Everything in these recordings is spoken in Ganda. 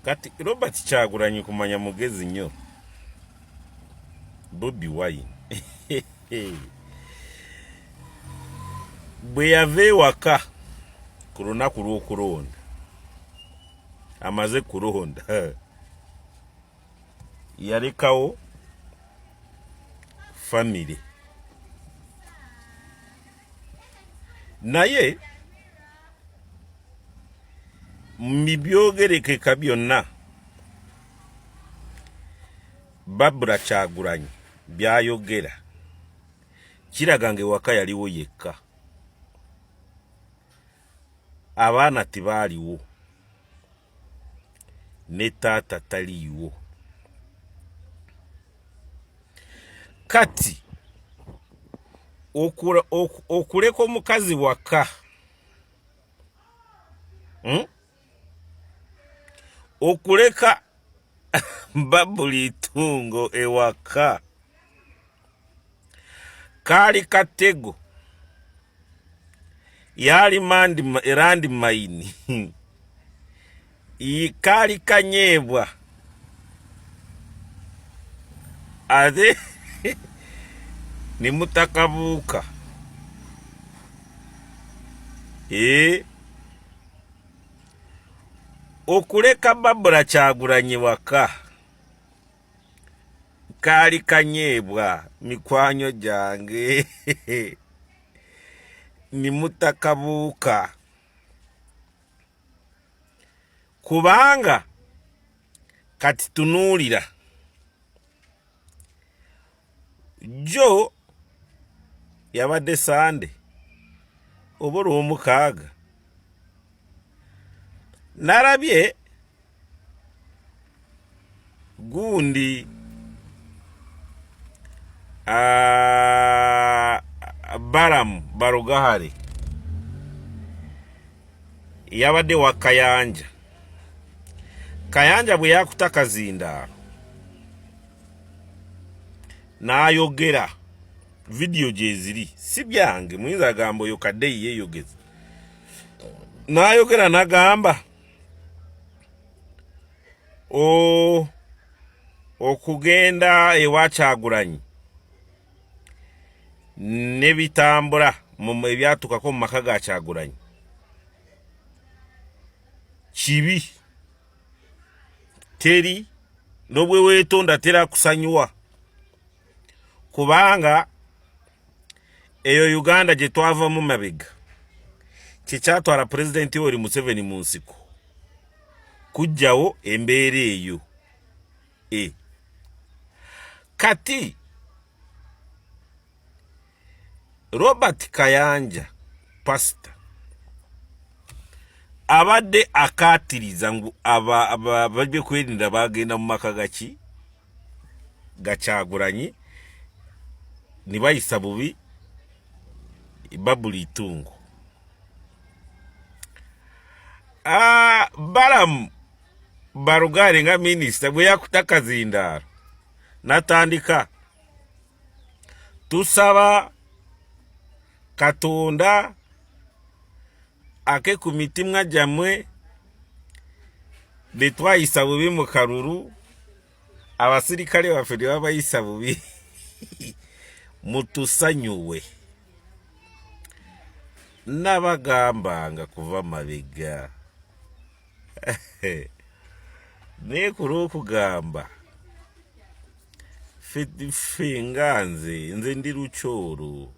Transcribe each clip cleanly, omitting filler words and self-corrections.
Kati Robert Kyagulanyi kumanya mugezi nnyo. Bobi Wine. Bwe yava ewaka ku lunaku lw'okulonda amaze kulonda yalekawo family naye mibyogerekeka byonna Barbara Kyagulanyi byayogera kiraga ng'ewaka yaliwo yekka, abaana tibaaliwo ne taata taliiwo. Kati okuleka omukazi waka okuleka Babuli Itungo ewaka kaali katego yali erandi maini kaali kanyeebwa ate ni mutakabuuka okuleka Barbara Kyagulanyi waka kaali kanyeebwa mikwanyo gyange ni mutakabuuka kubanga kati tunuulira jo yabadde Sande oba olw'omukaaga narabye gundi Balamu Barugahare yabadde wa Kayanja. Kayanja bwe yakuta Kazindaalo n'ayogera video gye ziri si byange muyinza agamba oyo kadde yeeyogeza n'ayogera n'agamba okugenda ewa Kyagulanyi ne bitambula mu ebyatukako mu maka ga Kyagulanyi kibi teri n'obwe weetonda tera kusanyuwa kubanga eyo Uganda gye twavamu mabega kyekyatwala Pulezidenti Yoweri Museveni mu nsiko kujjawo embeera eyo. Kati Robert Kayanja pastor abadde akaatiriza ngu bajje kwerinda bagenda mu maka gaki ga Kyagulanyi ne bayisa bubi Babuli Itungo. Balamu Barugahare nga minisita bwe yakuta Kazindaalo natandika tusaba Katonda ake ku mitima gyammwe be twayisa bubi mu kalulu abasirikale baffe ne babayisa bubi mutusanyuwe. Nabagambanga kuva mabega naye ku lw'okugamba ffe nga nze ndi lukyolo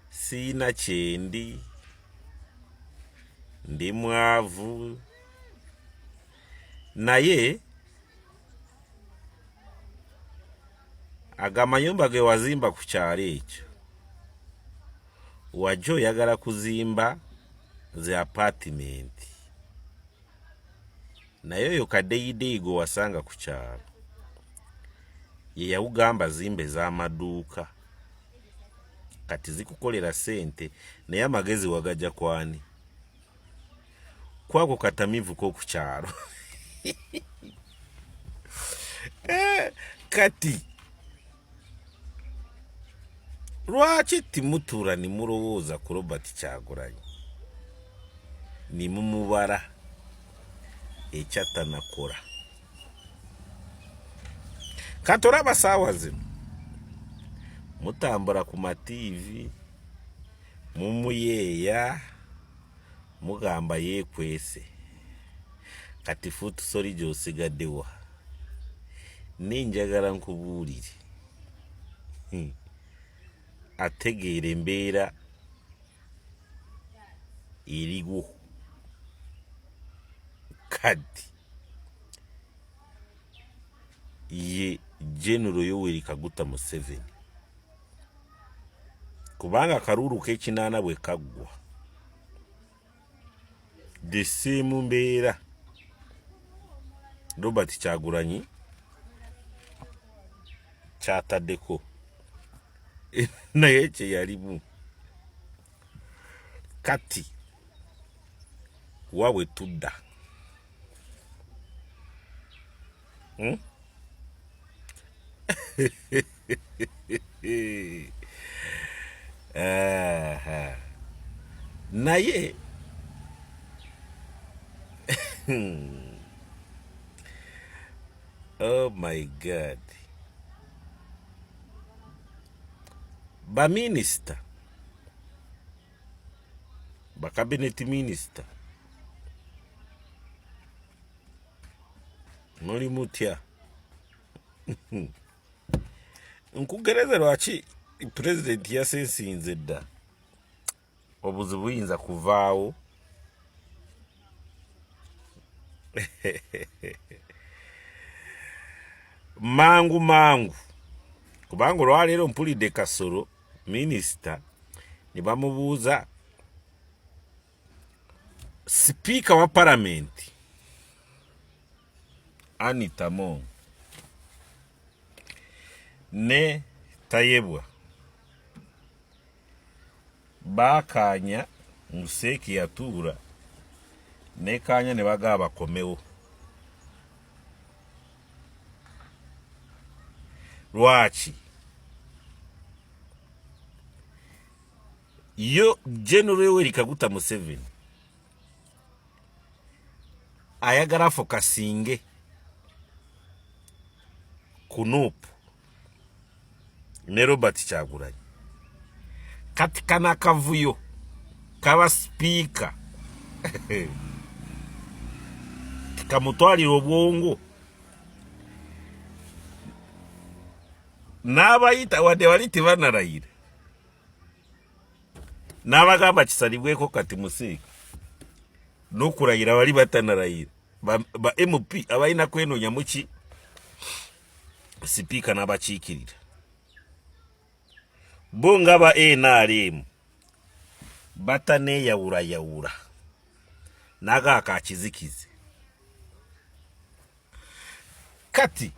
siina kyendi ndi mwavu naye agamayumba ge wazimba ku kyalo ekyo wajja oyagala kuzimba ze apartment naye oyo kaddeyideyi gwe wasanga ku kyalo ye yawugamba zimbe z'amaduuka kati zikukolera sente naye amagezi wagajja kwani kwako katamivu k'oku kyalo kati lwaki timutuula ne mulowooza ku Robert Kyagulanyi ne mumubala ekyatanakora katoraba saawa zino mutambula ku mativi mumuyeeya mugamba yeekwese kati fuutu soli gy'osigaddewa ninjagala nkubuulire ategeera embeera eriwo kati ye General Yoweri Kaguta Museveni kubanga karuuru k'ekinaana bwe kaggwa the same mbeera Robert Kyagulanyi kyataddeko naye kye yalimu kati wawe tudda naye oh my God, ba minister, ba cabinet minister muli mutya nkugereze lwaki president yasensinze dda obuzibu buyinza kuvaawo mangu kubanga olwaleero mpulidde Kasolo minister ne bamubuuza sipiika wa palamenti Anita Among ne Tayebwa bakanya Museeki yatuula ne kanya ne bagaba bakomewo lwaki yo General Yoweri Kaguta Museveni ayagala fokasinge ku Nuupu ne Robert Kyagulanyi kati kana kavuyo kaba speaker kamutwalira obwongo n'abayita wadde wali tebanarayira n'abagamba kisalibweko kati Museeki n'okurayira wali batanarayira ba MP abalina kwenoonya muki sipiika n'abakiikirira bo nga ba NRM bataneeyawulayawula n'agaaka akizikize kati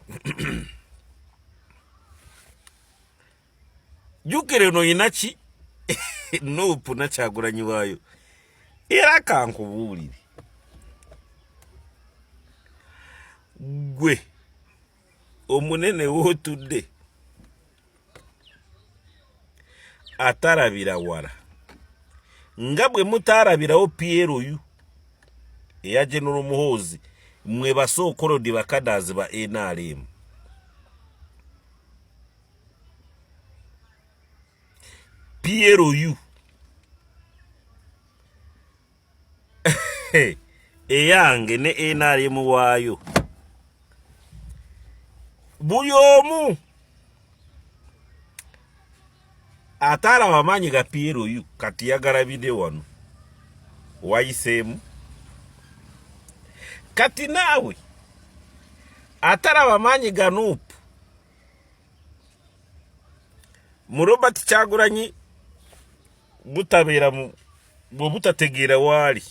jukire no inaki Nuupu na Kyagulanyi waayo era kankubuulire gwe omunene wootudde atarabira wala nga bwe mutaarabirawo PLU eya General Muhoozi mwe basookolodi bakadazi ba NRM PLU eyange ne NRM waayo buli omu atalaba amaanyi ga PLU kati yagalabidde wano wayiseemu kati naawe atalaba amaanyi ga Nuupu mu Robert Kyagulanyi butabeera bwe butategeera waali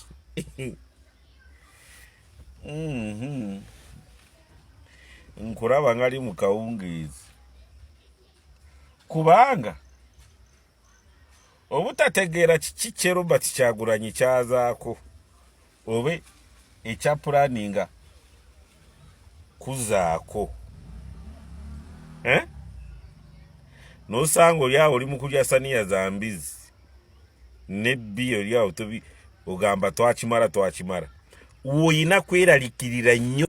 nkulaba ngali mu kawungeezi kubanga obutategeera kiki kye Robert Kyagulanyi kyazaako obe ekya pulaninga kuzaako n'osanga oli awo oli mu kulya saniya za mbizi nebbi oli awo tobi ogamba twakimala woyina kweralikirira nnyo